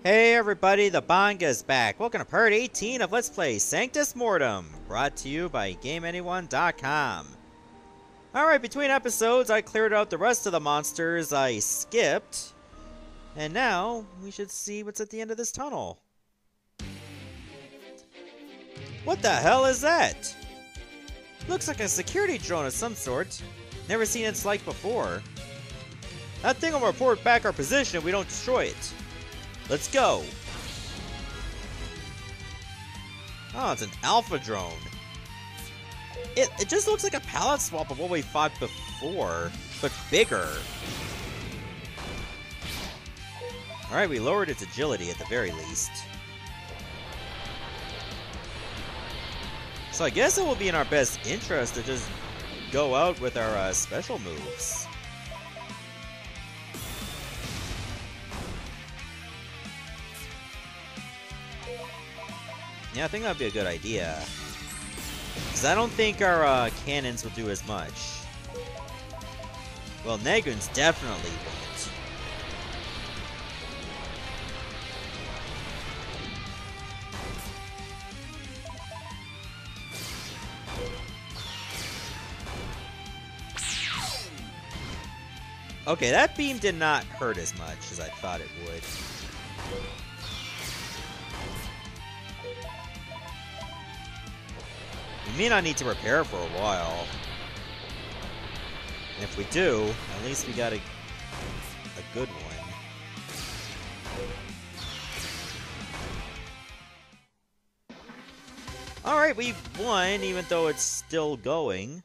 Hey everybody, the Banga's back. Welcome to part 18 of Let's Play Sanctus Mortem, brought to you by GameAnyone.com. Alright, between episodes, I cleared out the rest of the monsters I skipped. And now, we should see what's at the end of this tunnel. What the hell is that? Looks like a security drone of some sort. Never seen its like before. That thing will report back our position if we don't destroy it. Let's go! Oh, it's an alpha drone. It just looks like a palette swap of what we fought before, but bigger. Alright, we lowered its agility at the very least. So I guess it will be in our best interest to just go out with our special moves. Yeah, I think that'd be a good idea. Because I don't think our cannons will do as much. Well, Neguns definitely won't. Okay, that beam did not hurt as much as I thought it would. We may not need to repair for a while. And if we do, at least we got a good one. Alright, we won, even though it's still going.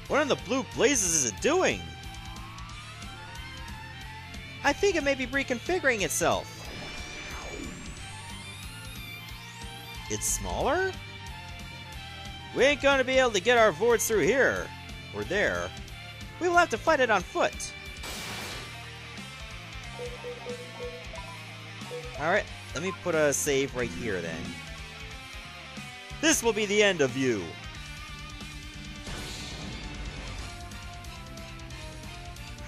What in the blue blazes is it doing? I think it may be reconfiguring itself. It's smaller? We ain't gonna be able to get our vords through here. Or there. We will have to fight it on foot. Alright, let me put a save right here then. This will be the end of you.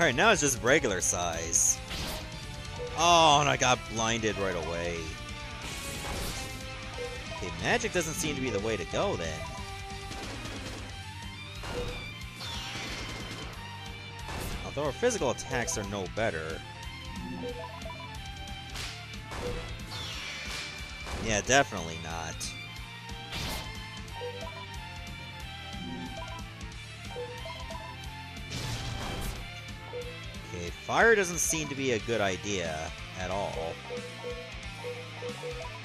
Alright, now it's just regular size. Oh, and I got blinded right away. Okay, magic doesn't seem to be the way to go then. Although our physical attacks are no better. Yeah, definitely not. Okay, fire doesn't seem to be a good idea at all.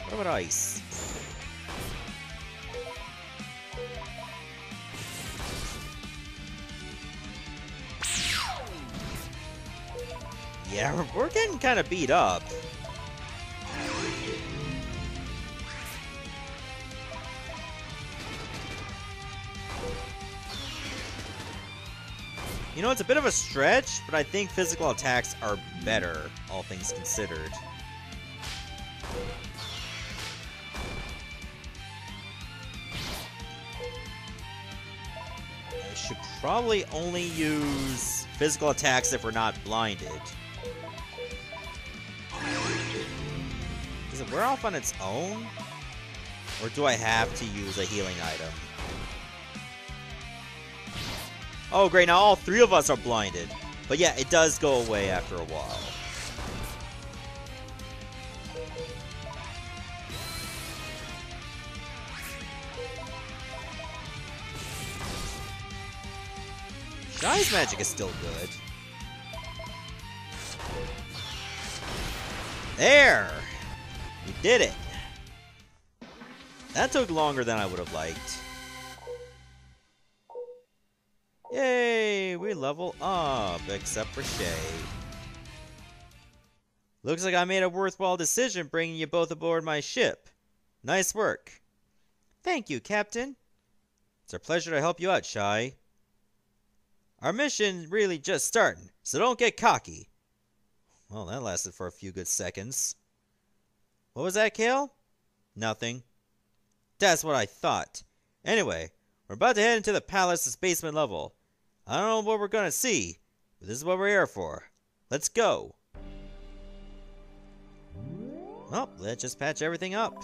What about ice? Yeah, we're getting kind of beat up. You know, it's a bit of a stretch, but I think physical attacks are better, all things considered. I should probably only use physical attacks if we're not blinded. Does it wear off on its own? Or do I have to use a healing item? Oh great, now all three of us are blinded. But yeah, it does go away after a while. Shy's magic is still good. There! We did it! That took longer than I would have liked. Yay! We level up, except for Shay. Looks like I made a worthwhile decision bringing you both aboard my ship. Nice work. Thank you, Captain. It's our pleasure to help you out, Shy. Our mission really just starting, so don't get cocky. Well, that lasted for a few good seconds. What was that, Kale? Nothing. That's what I thought. Anyway, we're about to head into the palace's basement level. I don't know what we're gonna see, But this is what we're here for. Let's go. Well, let's just patch everything up.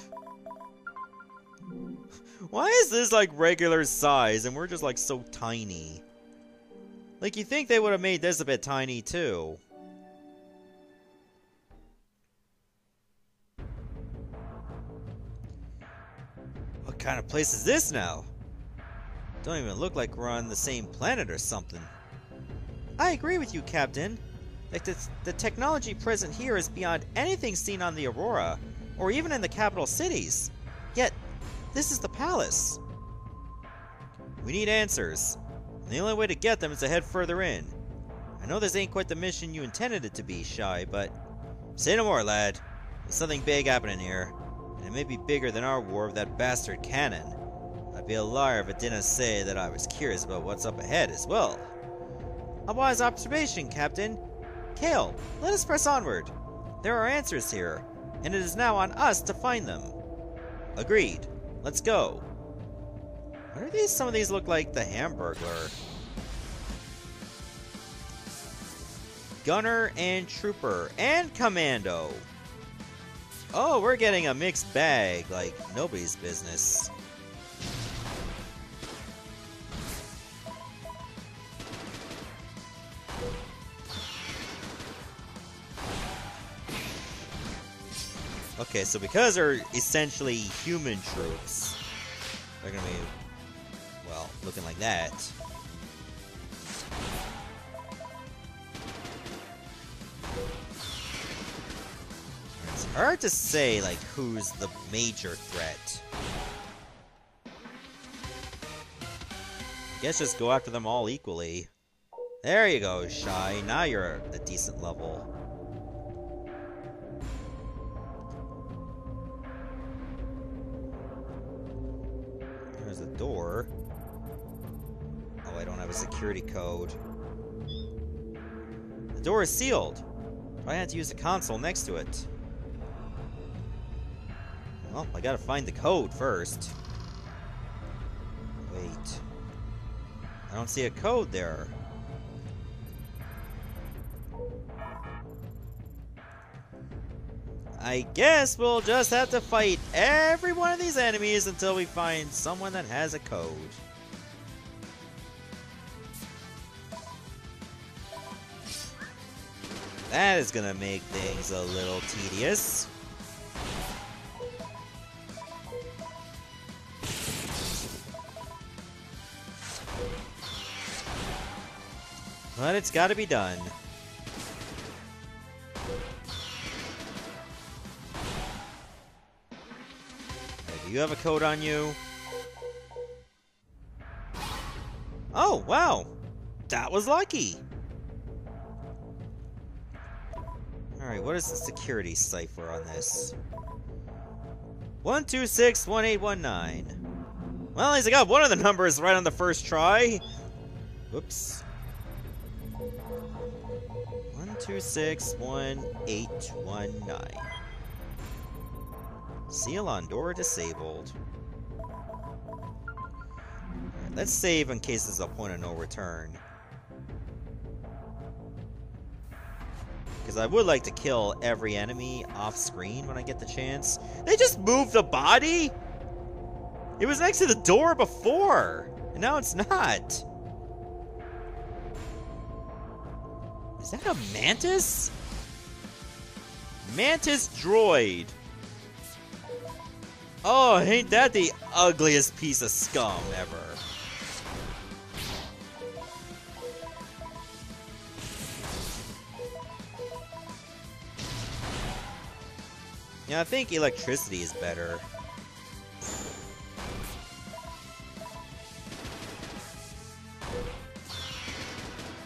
Why is this like regular size and we're just like so tiny? Like, you think they would have made this a bit tiny too. What kind of place is this now? Don't even look like we're on the same planet or something. I agree with you, Captain. Like, the technology present here is beyond anything seen on the Aurora, or even in the capital cities. Yet, this is the palace. We need answers, and the only way to get them is to head further in. I know this ain't quite the mission you intended it to be, Shy, but... Say no more, lad. There's something big happening here, and it may be bigger than our war of that bastard cannon. I'd be a liar if I didn't say that I was curious about what's up ahead as well. A wise observation, Captain. Kale, let us press onward. There are answers here, and it is now on us to find them. Agreed. Let's go. Why do these? Some of these look like the Hamburglar. Gunner and Trooper and Commando. Oh, we're getting a mixed bag like nobody's business. Okay, so because they're essentially human troops, they're gonna be, well, looking like that. It's hard to say, like, who's the major threat. I guess just go after them all equally. There you go, Shy. Now you're at a decent level. There's a door. Oh, I don't have a security code. The door is sealed. I had to use the console next to it. Well, I gotta find the code first. Wait. I don't see a code there. I guess we'll just have to fight every one of these enemies until we find someone that has a code. That is gonna make things a little tedious. But it's gotta be done. Do you have a code on you? Oh, wow! That was lucky! Alright, what is the security cipher on this? 1261819. Well, at least I got one of the numbers right on the first try. Whoops. 1261819. Seal on door disabled. Right, let's save in case there's a point of no return. Because I would like to kill every enemy off screen when I get the chance. They just moved the body? It was next to the door before, and now it's not. Is that a mantis? Mantis droid. Oh, ain't that the ugliest piece of scum ever. Yeah, I think electricity is better.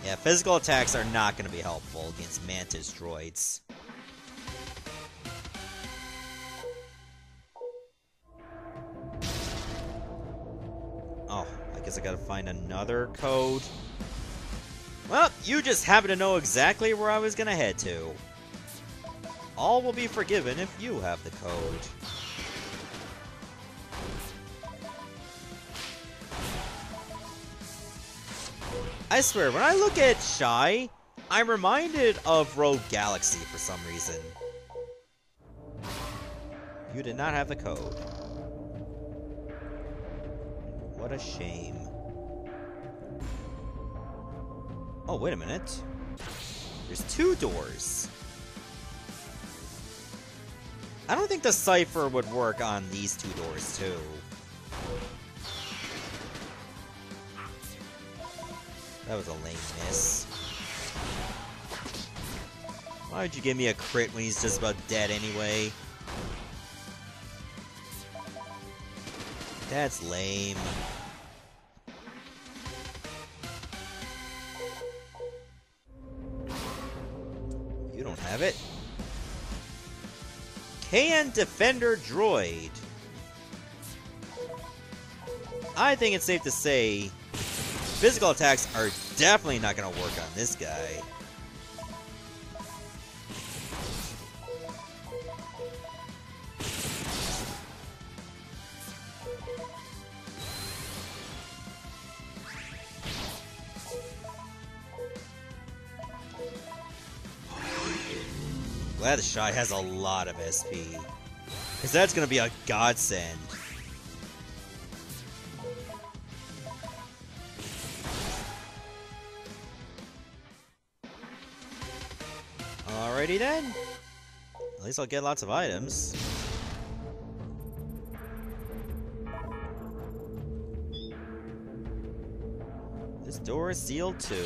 Yeah, physical attacks are not going to be helpful against Mantis droids. Oh, I guess I gotta find another code. Well, you just happen to know exactly where I was gonna head to. All will be forgiven if you have the code. I swear, when I look at Shy, I'm reminded of Rogue Galaxy for some reason. You did not have the code. What a shame. Oh, wait a minute. There's 2 doors. I don't think the cipher would work on these 2 doors, too. That was a lame miss. Why would you give me a crit when he's just about dead anyway? That's lame. You don't have it. KN Defender Droid. I think it's safe to say physical attacks are definitely not going to work on this guy. Glad the Shy has a lot of SP, because that's going to be a godsend. Alrighty then. At least I'll get lots of items. This door is sealed too.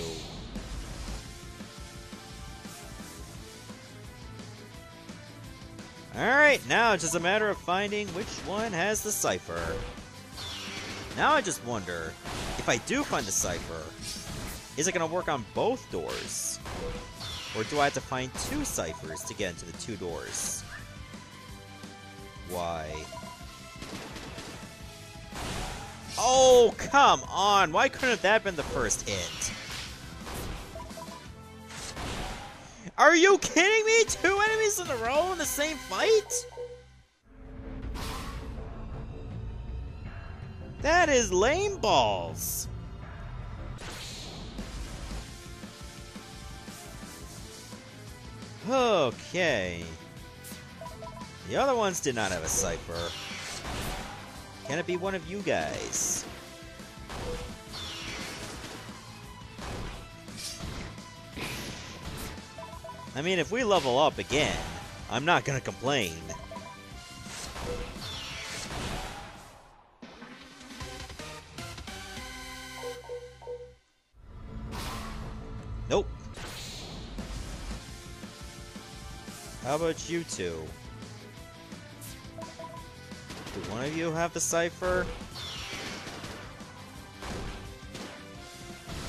Alright, now it's just a matter of finding which one has the cipher. Now I just wonder, if I do find the cipher, is it going to work on both doors? Or do I have to find 2 ciphers to get into the 2 doors? Why? Oh, come on! Why couldn't that have been the first hit? Are you kidding me? 2 enemies in a row in the same fight? That is lame balls. Okay. The other ones did not have a cipher. Can it be one of you guys? I mean, if we level up again, I'm not gonna complain. Nope. How about you 2? Do one of you have the cipher?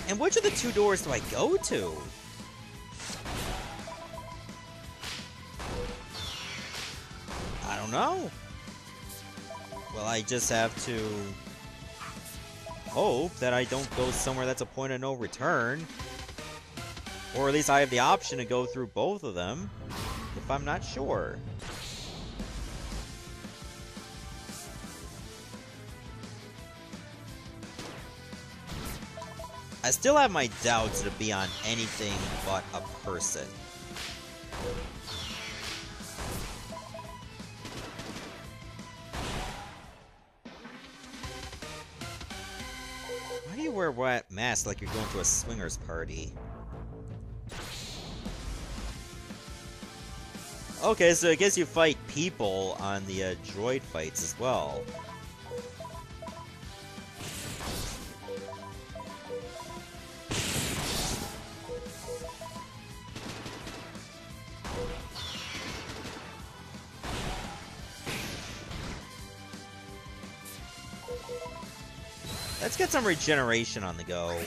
And which of the 2 doors do I go to? I don't know. Well, I just have to hope that I don't go somewhere that's a point of no return. Or at least I have the option to go through both of them, if I'm not sure. I still have my doubts to be on anything but a person. Why do you wear a mask like you're going to a swingers party? Okay, so I guess you fight people on the droid fights as well. Let's get some regeneration on the go.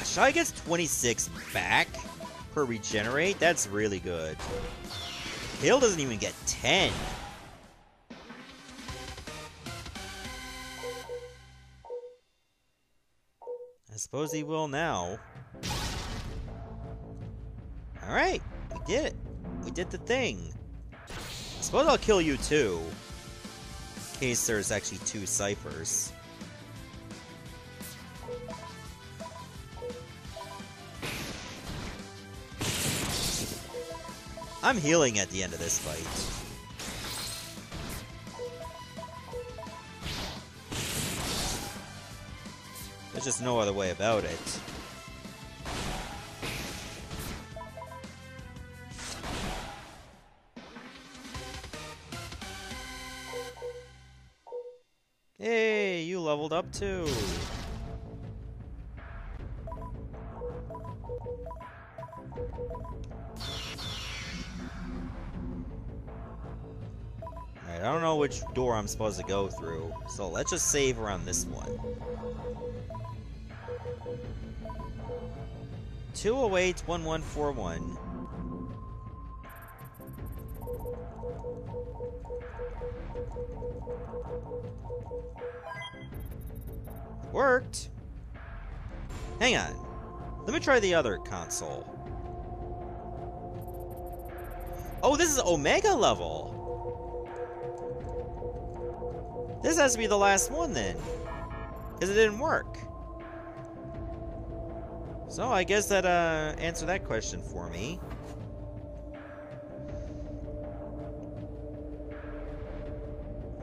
Shy gets 26 back per regenerate? That's really good. Kale doesn't even get 10. I suppose he will now. Alright, we did it. We did the thing. I suppose I'll kill you too. In case there's actually 2 ciphers. I'm healing at the end of this fight. There's just no other way about it. Hey, you leveled up too. Alright, I don't know which door I'm supposed to go through, so let's just save around this one. 208-1141. Worked! Hang on. Let me try the other console. Oh, this is Omega level! This has to be the last one then. Because it didn't work. So I guess that answered that question for me.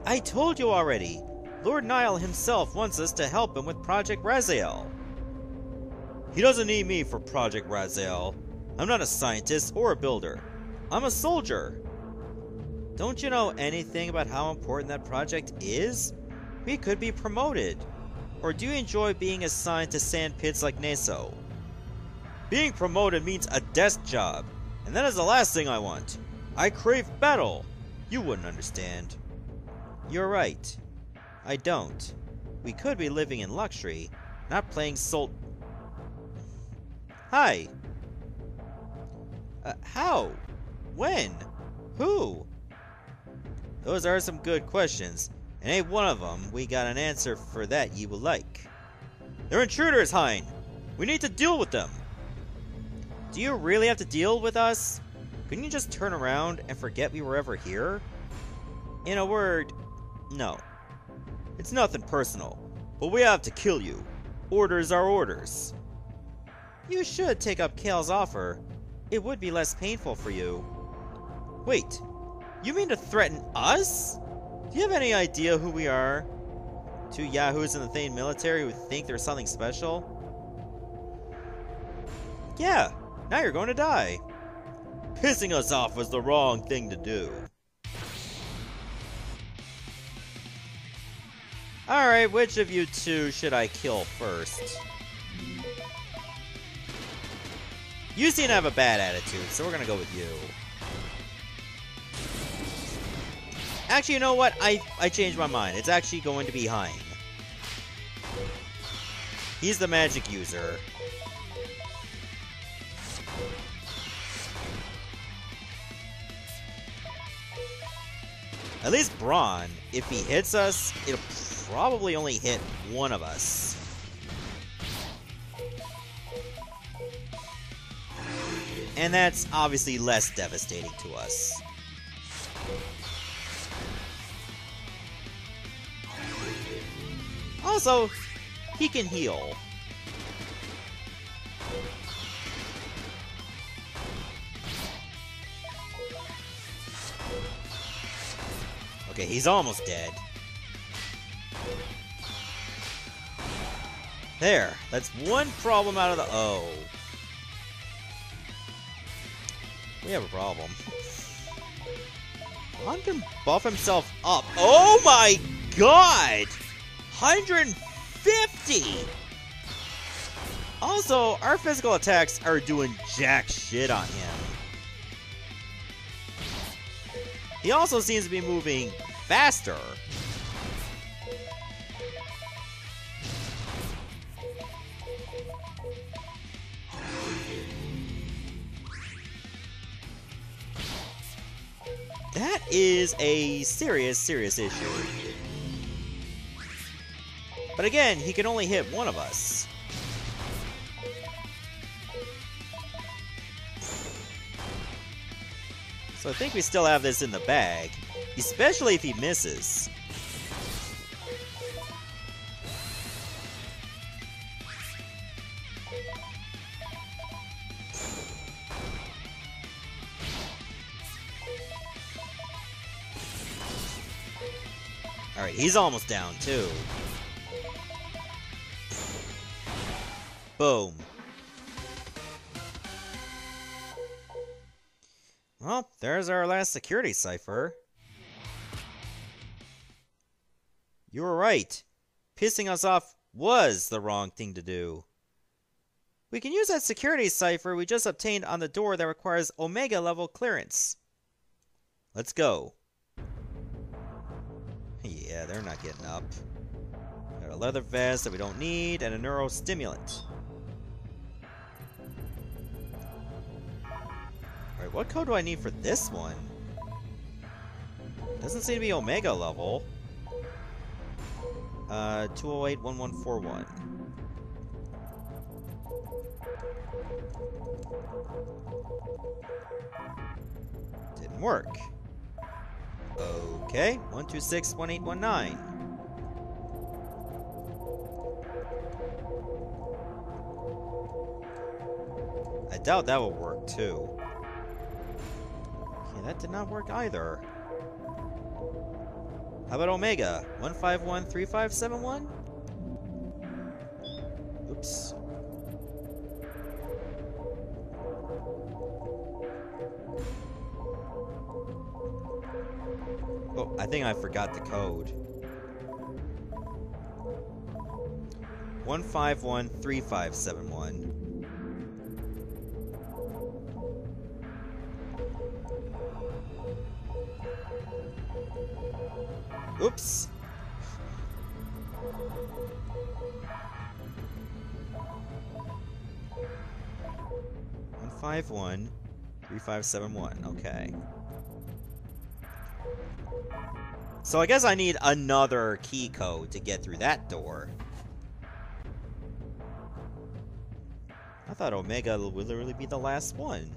I told you already. Lord Nile himself wants us to help him with Project Raziel. He doesn't need me for Project Raziel. I'm not a scientist or a builder. I'm a soldier. Don't you know anything about how important that project is? We could be promoted. Or do you enjoy being assigned to sand pits like Neso? Being promoted means a desk job, and that is the last thing I want. I crave battle. You wouldn't understand. You're right. I don't. We could be living in luxury, not playing Hi. How? When? Who? Those are some good questions, and ain't one of them we got an answer for that ye will like. They're intruders, Hein! We need to deal with them! Do you really have to deal with us? Couldn't you just turn around and forget we were ever here? In a word, no. It's nothing personal, but we have to kill you. Orders are orders. You should take up Kale's offer. It would be less painful for you. Wait, you mean to threaten us? Do you have any idea who we are? Two yahoos in the Thane military who think they're something special? Yeah, now you're going to die. Pissing us off was the wrong thing to do. Alright, which of you two should I kill first? You seem to have a bad attitude, so we're gonna go with you. Actually, you know what? I changed my mind. It's actually going to be Hein. He's the magic user. At least Braun, if he hits us, it'll probably only hit one of us. And that's obviously less devastating to us. Also, he can heal. Okay, he's almost dead. There, that's one problem out of the... Oh. We have a problem. Braun can buff himself up. Oh my god! 150! Also, our physical attacks are doing jack shit on him. He also seems to be moving faster. That is a serious issue. But again, he can only hit one of us. So I think we still have this in the bag, especially if he misses. He's almost down, too. Boom. Well, there's our last security cipher. You were right. Pissing us off was the wrong thing to do. We can use that security cipher we just obtained on the door that requires Omega level clearance. Let's go. Yeah, they're not getting up. Got a leather vest that we don't need, and a neurostimulant. Alright, what code do I need for this one? Doesn't seem to be Omega level. 208-1141. Didn't work. Okay, 126-1819. I doubt that will work too. Okay, that did not work either. How about Omega? 151-3571? Oops. Oh, I think I forgot the code. 151-3571. Oops. One 3571. Okay. So I guess I need another key code to get through that door. I thought Omega would literally be the last one.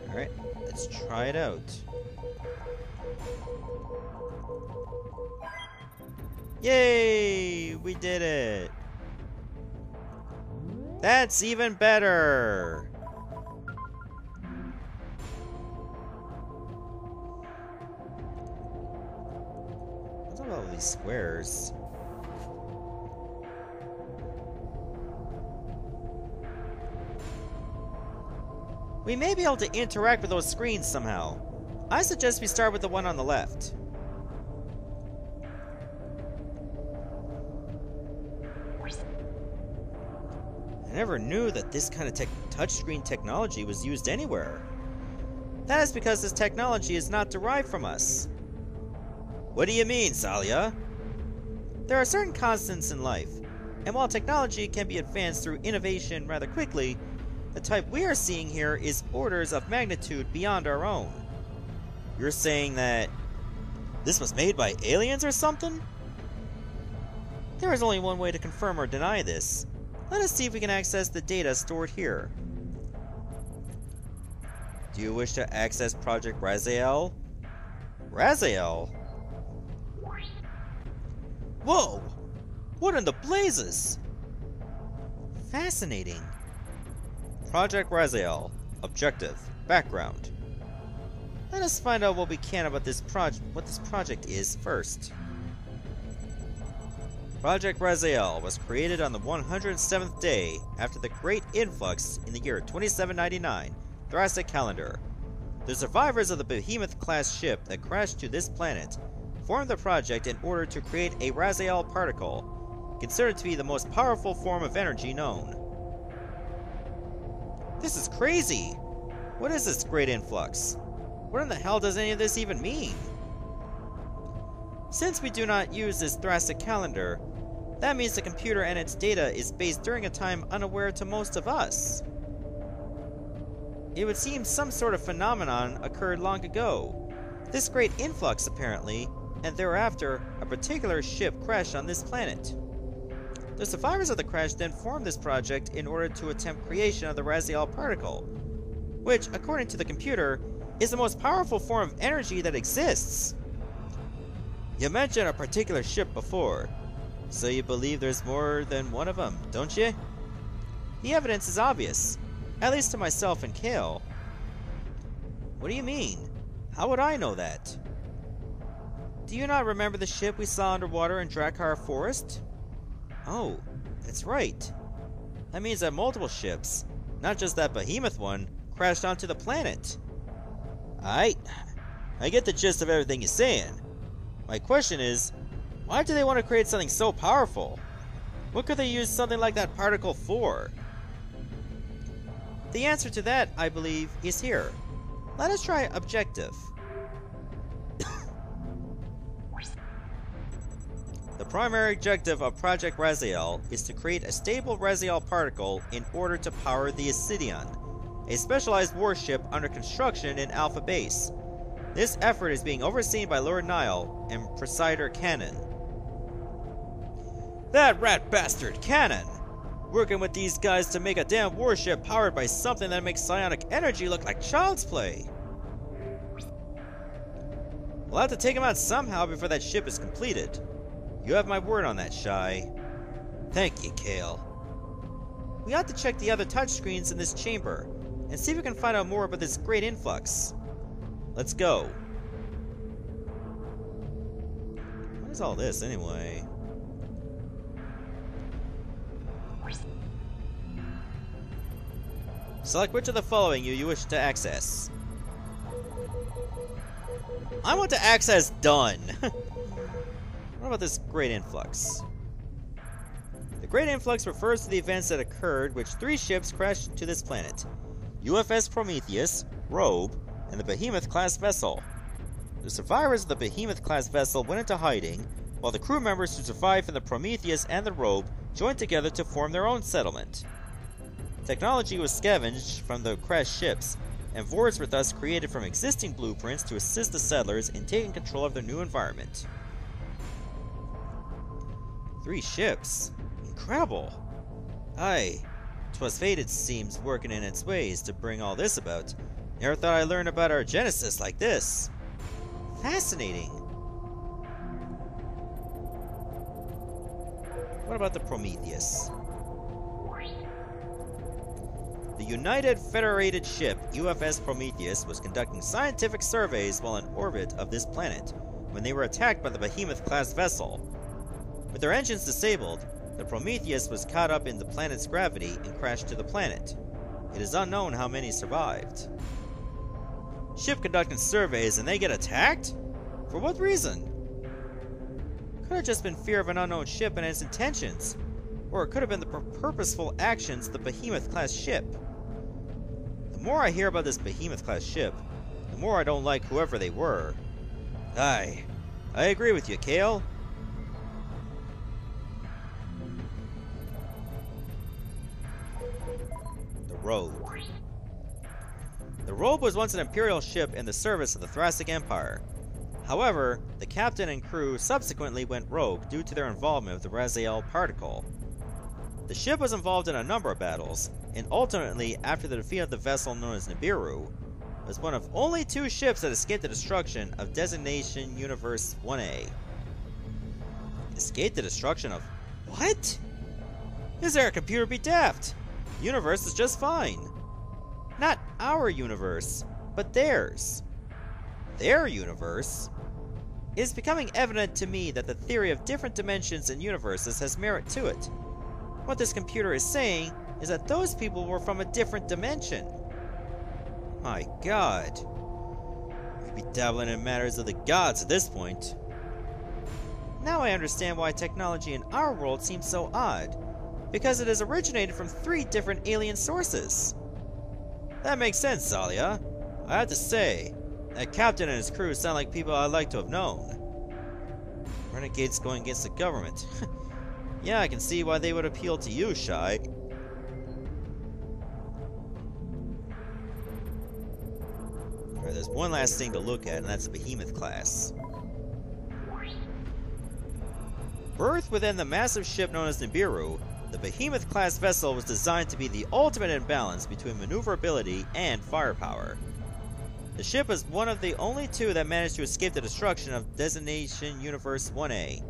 Alright, let's try it out. Yay! We did it! That's even better! What's up with all these squares? We may be able to interact with those screens somehow. I suggest we start with the one on the left. I never knew that this kind of touchscreen technology was used anywhere. That is because this technology is not derived from us. What do you mean, Zalia? There are certain constants in life, and while technology can be advanced through innovation rather quickly, the type we are seeing here is orders of magnitude beyond our own. You're saying that this was made by aliens or something? There is only one way to confirm or deny this. Let us see if we can access the data stored here. Do you wish to access Project Raziel? Raziel? Whoa! What in the blazes? Fascinating. Project Raziel. Objective. Background. Let us find out what we can about what this project is first. Project Raziel was created on the 107th day after the Great Influx in the year 2799, Thoracic Calendar. The survivors of the Behemoth-class ship that crashed to this planet formed the project in order to create a Raziel particle, considered to be the most powerful form of energy known. This is crazy! What is this Great Influx? What in the hell does any of this even mean? Since we do not use this Thoracic Calendar, that means the computer and its data is based during a time unaware to most of us. It would seem some sort of phenomenon occurred long ago. This Great Influx, apparently, and thereafter, a particular ship crashed on this planet. The survivors of the crash then formed this project in order to attempt creation of the Raziel particle, which, according to the computer, is the most powerful form of energy that exists. You mentioned a particular ship before, so you believe there's more than one of them, don't you? The evidence is obvious, at least to myself and Kale. What do you mean? How would I know that? Do you not remember the ship we saw underwater in Drakkar Forest? Oh, that's right. That means that multiple ships, not just that behemoth one, crashed onto the planet. I get the gist of everything you're saying. My question is, why do they want to create something so powerful? What could they use something like that particle for? The answer to that, I believe, is here. Let us try objective. The primary objective of Project Raziel is to create a stable Raziel particle in order to power the Ascidion, a specialized warship under construction in Alpha Base. This effort is being overseen by Lord Nile and Presider Cannon. That rat bastard, Cannon! Working with these guys to make a damn warship powered by something that makes psionic energy look like child's play. We'll have to take him out somehow before that ship is completed. You have my word on that, Shy. Thank you, Kale. We ought to check the other touchscreens in this chamber and see if we can find out more about this great influx. Let's go. What is all this, anyway? Select which of the following you wish to access. I want to access done. What about this great influx? The great influx refers to the events that occurred which 3 ships crashed into this planet. UFS Prometheus, Robe, and the Behemoth-class vessel. The survivors of the Behemoth-class vessel went into hiding, while the crew members who survived from the Prometheus and the Robe joined together to form their own settlement. Technology was scavenged from the crashed ships, and Vords were thus created from existing blueprints to assist the settlers in taking control of their new environment. 3 ships? Incredible! Aye, 'twas fate it seems working in its ways to bring all this about. Never thought I'd learn about our genesis like this. Fascinating! What about the Prometheus? The United Federated ship UFS Prometheus was conducting scientific surveys while in orbit of this planet when they were attacked by the Behemoth-class vessel. With their engines disabled, the Prometheus was caught up in the planet's gravity and crashed to the planet. It is unknown how many survived. Ship conducting surveys and they get attacked? For what reason? Could have just been fear of an unknown ship and its intentions, or it could have been the purposeful actions of the Behemoth-class ship. The more I hear about this Behemoth-class ship, the more I don't like whoever they were. Aye, I agree with you, Kale. The Robe. The Robe was once an Imperial ship in the service of the Thracic Empire. However, the captain and crew subsequently went rogue due to their involvement with the Raziel particle. The ship was involved in a number of battles, and ultimately, after the defeat of the vessel known as Nibiru, was one of only 2 ships that escaped the destruction of Designation Universe 1A. Escaped the destruction of... what? Is there a computer be daft? The universe is just fine. Not our universe, but theirs. Their universe? It is becoming evident to me that the theory of different dimensions and universes has merit to it. What this computer is saying is that those people were from a different dimension. My god. We'd be dabbling in matters of the gods at this point. Now I understand why technology in our world seems so odd. Because it has originated from 3 different alien sources. That makes sense, Zalia. I have to say, that captain and his crew sound like people I'd like to have known. Renegades going against the government. Yeah, I can see why they would appeal to you, Shy. Alright, there's one last thing to look at, and that's the Behemoth class. Berthed within the massive ship known as Nibiru, the Behemoth-class vessel was designed to be the ultimate imbalance between maneuverability and firepower. The ship was one of the only 2 that managed to escape the destruction of Designation Universe 1A,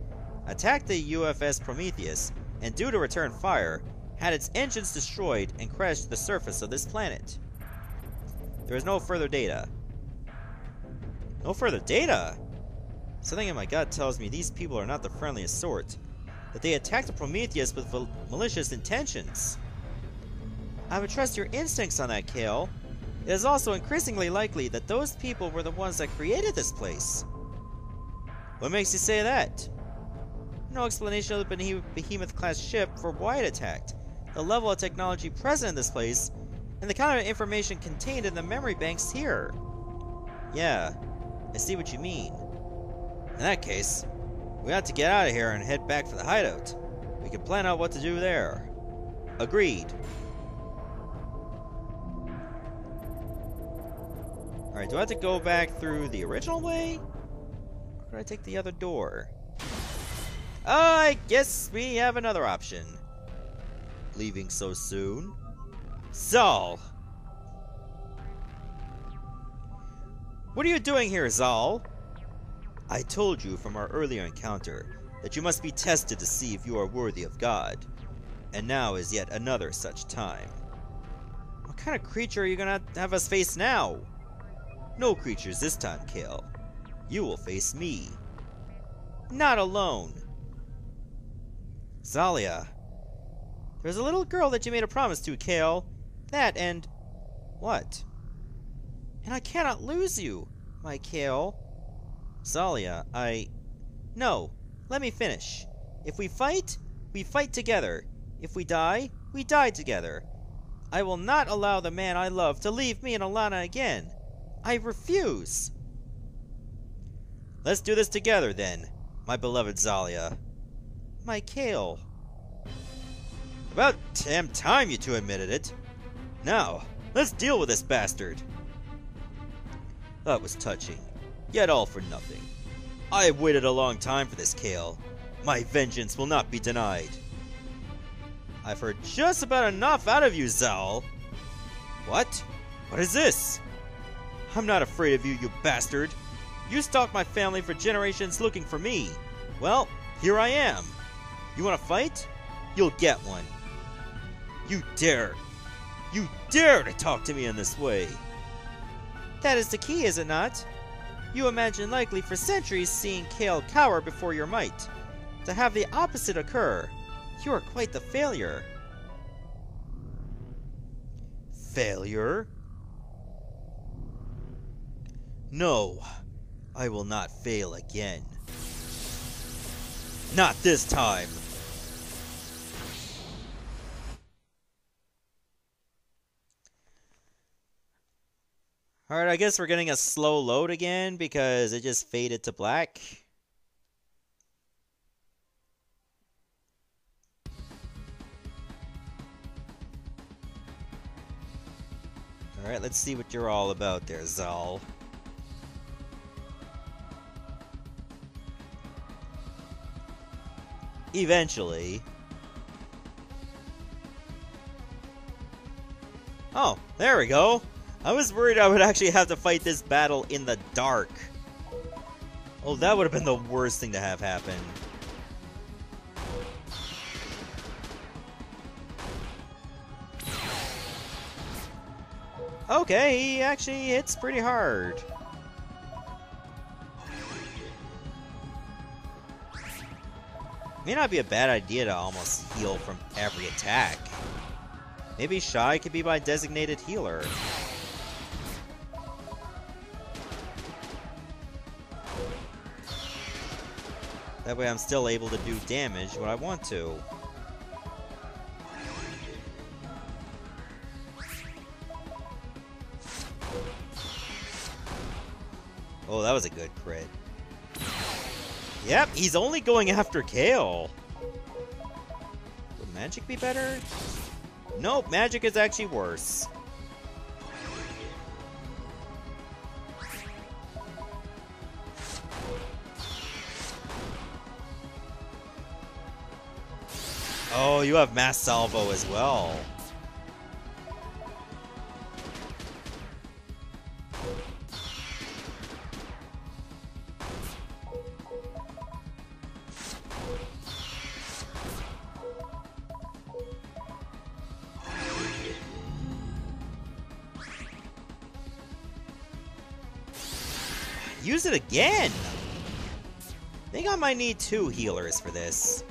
attacked the UFS Prometheus, and due to return fire, had its engines destroyed and crashed to the surface of this planet. There is no further data. No further data? Something in my gut tells me these people are not the friendliest sort, that they attacked Prometheus with malicious intentions. I would trust your instincts on that, Kale. It is also increasingly likely that those people were the ones that created this place. What makes you say that? No explanation of the behemoth-class ship for why it attacked, the level of technology present in this place, and the kind of information contained in the memory banks here. Yeah, I see what you mean. In that case, we ought to get out of here and head back for the hideout. We can plan out what to do there. Agreed. Alright, do I have to go back through the original way? Or could I take the other door? I guess we have another option. Leaving so soon? Zahl! What are you doing here, Zahl? I told you from our earlier encounter that you must be tested to see if you are worthy of God. And now is yet another such time. What kind of creature are you gonna have us face now? No creatures this time, Kale. You will face me. Not alone. Zalia. There's a little girl that you made a promise to, Kale. That and... What? And I cannot lose you, my Kale. Zalia, No, let me finish. If we fight together. If we die together. I will not allow the man I love to leave me and Alana again. I refuse! Let's do this together, then, my beloved Zalia. My Kale. About damn time you two admitted it. Now, let's deal with this bastard. That was touching, yet all for nothing. I have waited a long time for this, Kale. My vengeance will not be denied. I've heard just about enough out of you, Zahl. What? What is this? I'm not afraid of you, you bastard. You stalked my family for generations looking for me. Well, here I am. You want to fight? You'll get one. You dare to talk to me in this way. That is the key, is it not? You imagine likely for centuries seeing Kale cower before your might. To have the opposite occur, you are quite the failure. Failure? No, I will not fail again. Not this time! Alright, I guess we're getting a slow load again because it just faded to black. Alright, let's see what you're all about there, Zahl. Eventually. Oh, there we go. I was worried I would actually have to fight this battle in the dark. Oh, that would have been the worst thing to have happen. Okay, he actually hits pretty hard. May not be a bad idea to almost heal from every attack. Maybe Shy could be my designated healer. That way I'm still able to do damage when I want to. Oh, that was a good crit. Yep, he's only going after Kale. Would magic be better? Nope, magic is actually worse. Oh, you have Mass Salvo as well. Use it again! I think I might need 2 healers for this.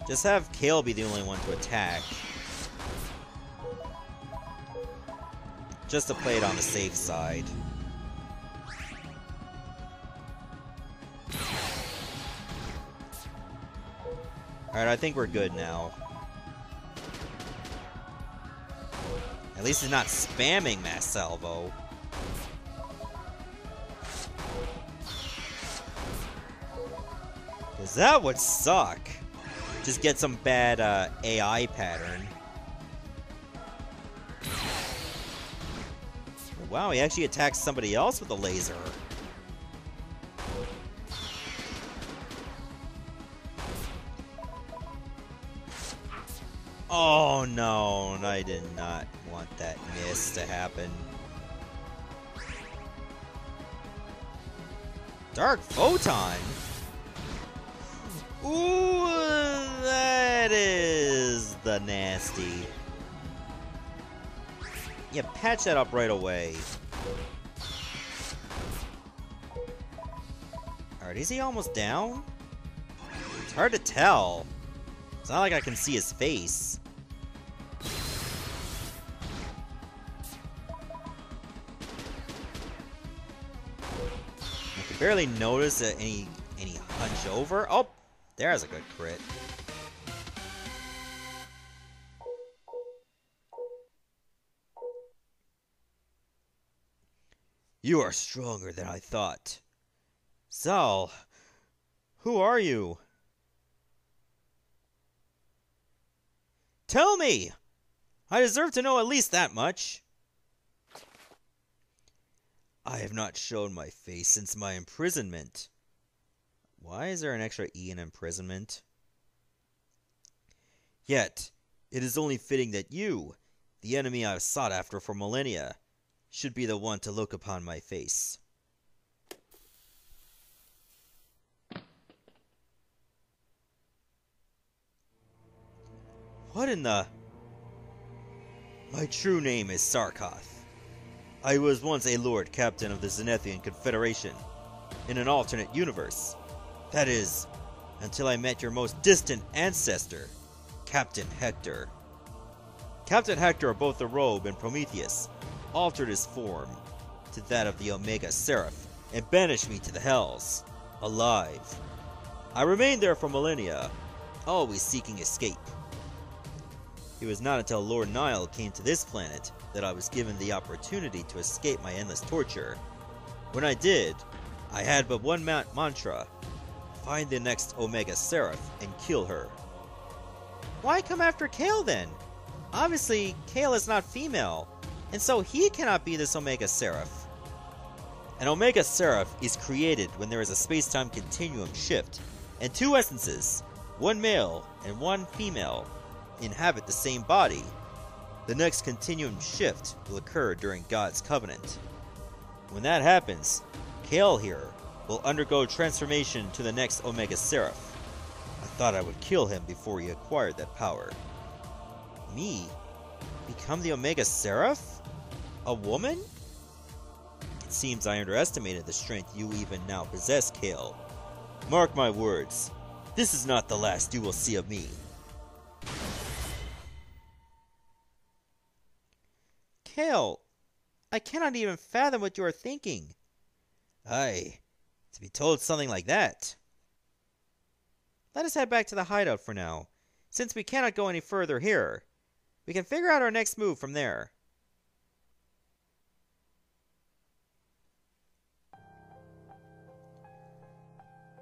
Just have Kale be the only one to attack. Just to play it on the safe side. Alright, I think we're good now. At least he's not spamming Mass Salvo. Cause that would suck. Just get some bad AI pattern. Wow, he actually attacks somebody else with a laser. Oh no, I did not want that miss to happen. Dark Photon? Ooh, that is the nasty. Yeah, patch that up right away. Alright, is he almost down? It's hard to tell. It's not like I can see his face. I can barely notice any hunch over. Oh, there's a good crit. You are stronger than I thought. Zahl, who are you? Tell me! I deserve to know at least that much. I have not shown my face since my imprisonment. Why is there an extra E in imprisonment? Yet, it is only fitting that you, the enemy I have sought after for millennia, should be the one to look upon my face. What in the... My true name is Sarkoth. I was once a Lord Captain of the Zenithian Confederation, in an alternate universe. That is, until I met your most distant ancestor, Captain Hector. Captain Hector of both the Robe and Prometheus altered his form to that of the Omega Seraph and banished me to the Hells, alive. I remained there for millennia, always seeking escape. It was not until Lord Nile came to this planet that I was given the opportunity to escape my endless torture. When I did, I had but one mantra: find the next Omega Seraph and kill her. Why come after Kale then? Obviously, Kale is not female, and so he cannot be this Omega Seraph. An Omega Seraph is created when there is a space-time continuum shift, and 2 essences, one male and one female, inhabit the same body. The next continuum shift will occur during God's Covenant. When that happens, Kale here will undergo transformation to the next Omega Seraph. I thought I would kill him before he acquired that power. Me? Become the Omega Seraph? A woman? It seems I underestimated the strength you even now possess, Kale. Mark my words, this is not the last you will see of me. Kale, I cannot even fathom what you are thinking. Aye, to be told something like that. Let us head back to the hideout for now, since we cannot go any further here. We can figure out our next move from there.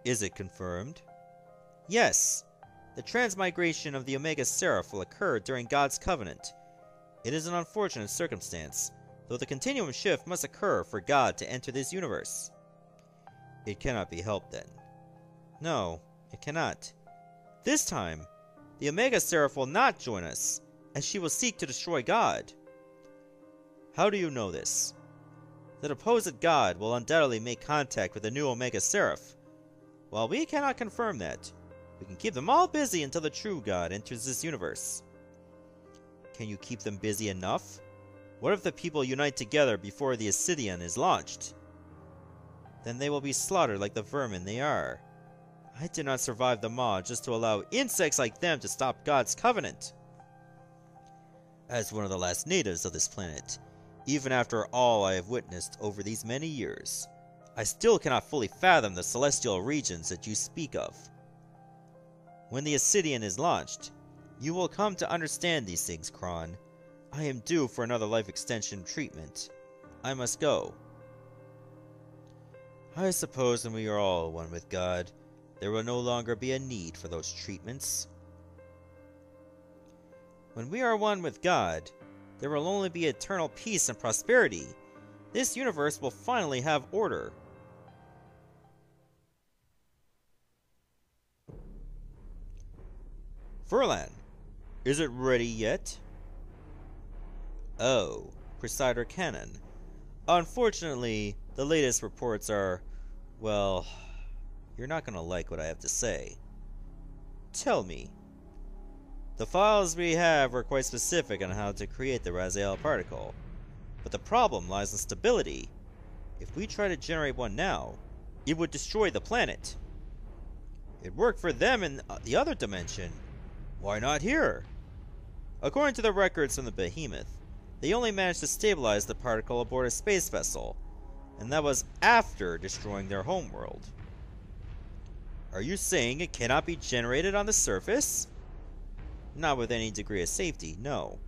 Is it confirmed? Yes. The transmigration of the Omega Seraph will occur during God's Covenant. It is an unfortunate circumstance, though the continuum shift must occur for God to enter this universe. It cannot be helped then. No, it cannot. This time, the Omega Seraph will not join us, as she will seek to destroy God. How do you know this? The opposite God will undoubtedly make contact with the new Omega Seraph. While we cannot confirm that, we can keep them all busy until the true God enters this universe. Can you keep them busy enough? What if the people unite together before the Ascidian is launched? Then they will be slaughtered like the vermin they are. I did not survive the Maw just to allow insects like them to stop God's covenant. As one of the last natives of this planet, even after all I have witnessed over these many years, I still cannot fully fathom the celestial regions that you speak of. When the Ascidian is launched, you will come to understand these things, Kron. I am due for another life extension treatment. I must go. I suppose when we are all one with God, there will no longer be a need for those treatments. When we are one with God, there will only be eternal peace and prosperity. This universe will finally have order. Verlan, is it ready yet? Oh, Presider Cannon. Unfortunately, the latest reports are, well, you're not gonna like what I have to say. Tell me. The files we have were quite specific on how to create the Zahl particle, but the problem lies in stability. If we try to generate one now, it would destroy the planet. It worked for them in the other dimension. Why not here? According to the records from the Behemoth, they only managed to stabilize the particle aboard a space vessel, and that was after destroying their homeworld. Are you saying it cannot be generated on the surface? Not with any degree of safety, no.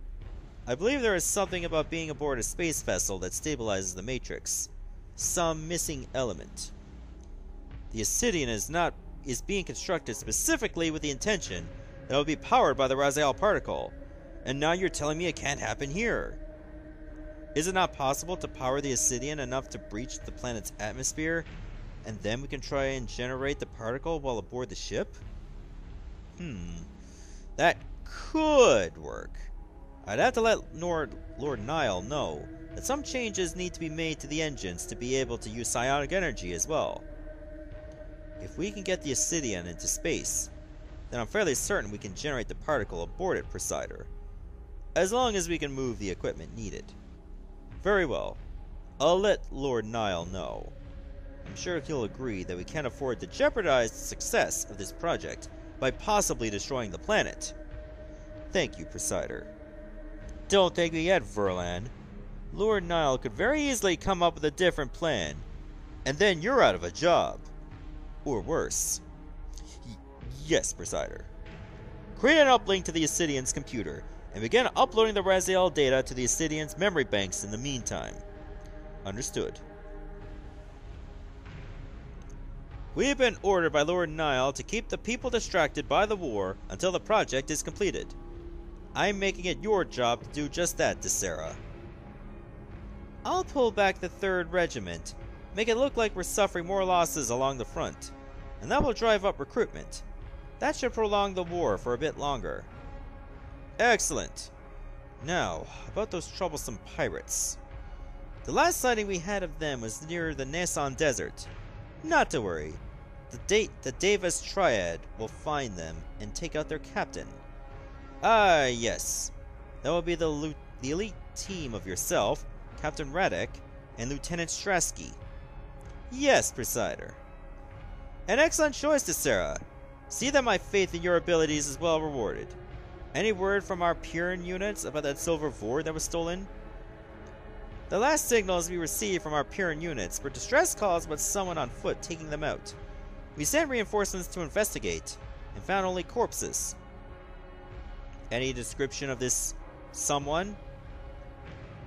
I believe there is something about being aboard a space vessel that stabilizes the Matrix. Some missing element. The Ascidian is being constructed specifically with the intention that it will be powered by the Zahl particle, and now you're telling me it can't happen here. Is it not possible to power the Ascidian enough to breach the planet's atmosphere, and then we can try and generate the particle while aboard the ship? That could work. I'd have to let Lord Nile know that some changes need to be made to the engines to be able to use psionic energy as well. If we can get the Ascidian into space, then I'm fairly certain we can generate the particle aboard it, Presider. As long as we can move the equipment needed. Very well. I'll let Lord Nile know. I'm sure he'll agree that we can't afford to jeopardize the success of this project by possibly destroying the planet. Thank you, Presider. Don't thank me yet, Verlan. Lord Nile could very easily come up with a different plan, and then you're out of a job. Or worse. Yes, Presider. Create an uplink to the Ascidian's computer, and begin uploading the Zahl data to the Ascidian's memory banks in the meantime. Understood. We have been ordered by Lord Nile to keep the people distracted by the war until the project is completed. I'm making it your job to do just that, Kisareth. I'll pull back the 3rd Regiment, make it look like we're suffering more losses along the front, and that will drive up recruitment. That should prolong the war for a bit longer. Excellent. Now, about those troublesome pirates. The last sighting we had of them was near the Nason Desert. Not to worry. The Davis Triad will find them and take out their captain. Ah, yes. That will be the elite team of yourself, Captain Radek, and Lieutenant Strasky. Yes, Presider. An excellent choice, Kisareth. See that my faith in your abilities is well rewarded. Any word from our Purin units about that silver void that was stolen? The last signals we received from our Purin units were distress calls about someone on foot taking them out. We sent reinforcements to investigate, and found only corpses. Any description of this someone?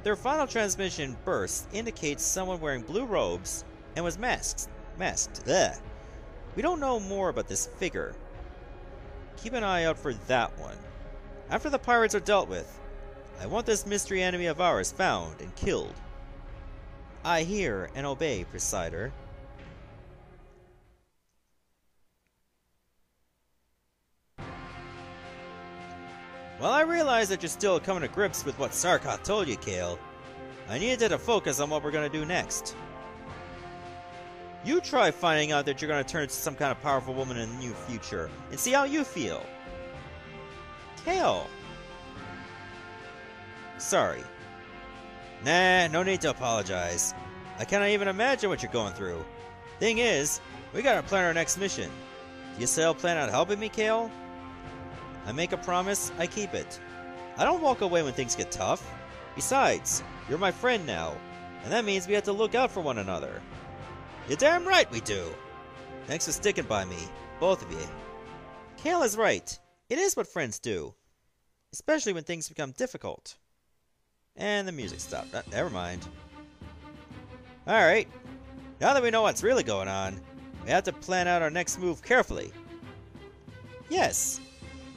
Their final transmission burst indicates someone wearing blue robes and was masked. Ugh. We don't know more about this figure. Keep an eye out for that one. After the pirates are dealt with, I want this mystery enemy of ours found and killed. I hear and obey, Presider. Well, I realize that you're still coming to grips with what Sarkoth told you, Kale. I needed to focus on what we're gonna do next. You try finding out that you're gonna turn into some kind of powerful woman in the near future, and see how you feel. Kale! Sorry. Nah, no need to apologize. I cannot even imagine what you're going through. Thing is, we gotta plan our next mission. Do you still plan on helping me, Kale? I make a promise, I keep it. I don't walk away when things get tough. Besides, you're my friend now, and that means we have to look out for one another. You're damn right we do. Thanks for sticking by me, both of you. Kale is right. It is what friends do. Especially when things become difficult. And the music stopped. Never mind. Alright. Now that we know what's really going on, we have to plan out our next move carefully. Yes.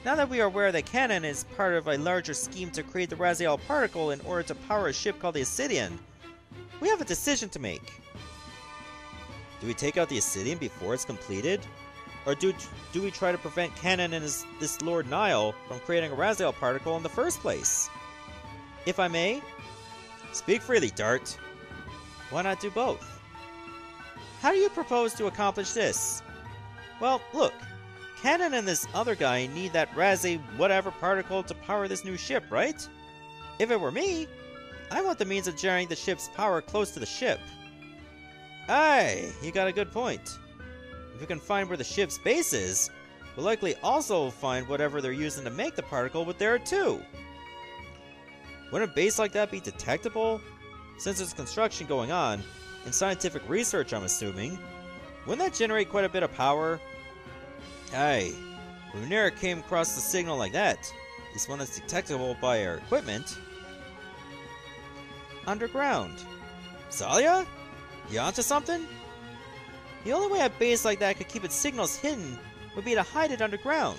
Now that we are aware that Cannon is part of a larger scheme to create the Raziel particle in order to power a ship called the Ascidian, we have a decision to make. Do we take out the Ascidian before it's completed? Or do we try to prevent Cannon and this Lord Nile from creating a Raziel particle in the first place? If I may? Speak freely, Dart. Why not do both? How do you propose to accomplish this? Well, look. Cannon and this other guy need that Razi whatever particle to power this new ship, right? If it were me, I want the means of generating the ship's power close to the ship. Aye, you got a good point. If we can find where the ship's base is, we'll likely also find whatever they're using to make the particle with there too. Wouldn't a base like that be detectable? Since there's construction going on, and scientific research I'm assuming, wouldn't that generate quite a bit of power? Aye, we never came across the signal like that, at least one that's detectable by our equipment. Underground. Zalia? You onto something? The only way a base like that could keep its signals hidden would be to hide it underground.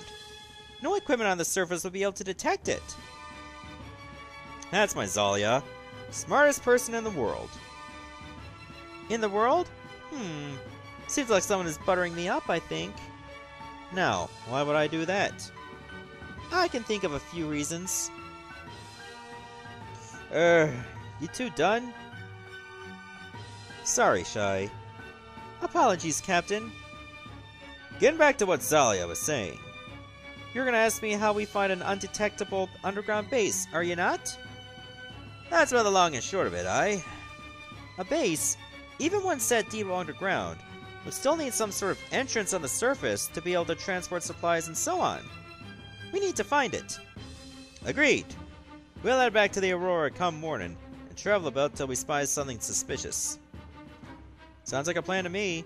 No equipment on the surface would be able to detect it. That's my Zalia. Smartest person in the world. In the world? Seems like someone is buttering me up, I think. Now, why would I do that? I can think of a few reasons. You two done? Sorry, Shy. Apologies, Captain. Getting back to what Zalia was saying. You're gonna ask me how we find an undetectable underground base, are you not? That's about the long and short of it, aye. A base, even one set deep underground, would still need some sort of entrance on the surface to be able to transport supplies and so on. We need to find it. Agreed. We'll head back to the Aurora come morning and travel about till we spy something suspicious. Sounds like a plan to me.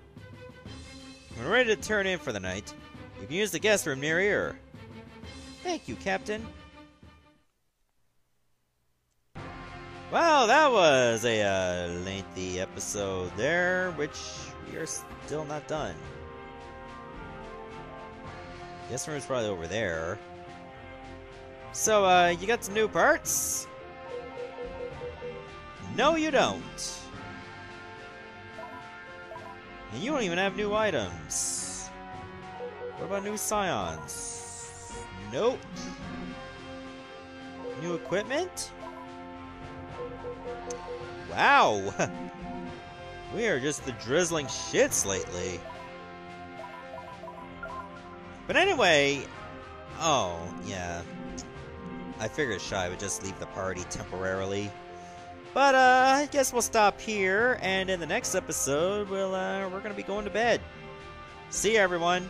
When we're ready to turn in for the night, you can use the guest room near here. Thank you, Captain. Well, that was a lengthy episode there, which we are still not done. Guest room is probably over there. So, you got some new parts? No, you don't. And you don't even have new items. What about new scions? Nope. New equipment? Wow! We are just the drizzling shits lately. But anyway... Oh, yeah. I figured Shy would just leave the party temporarily. But, I guess we'll stop here, and in the next episode, we're gonna be going to bed. See ya, everyone!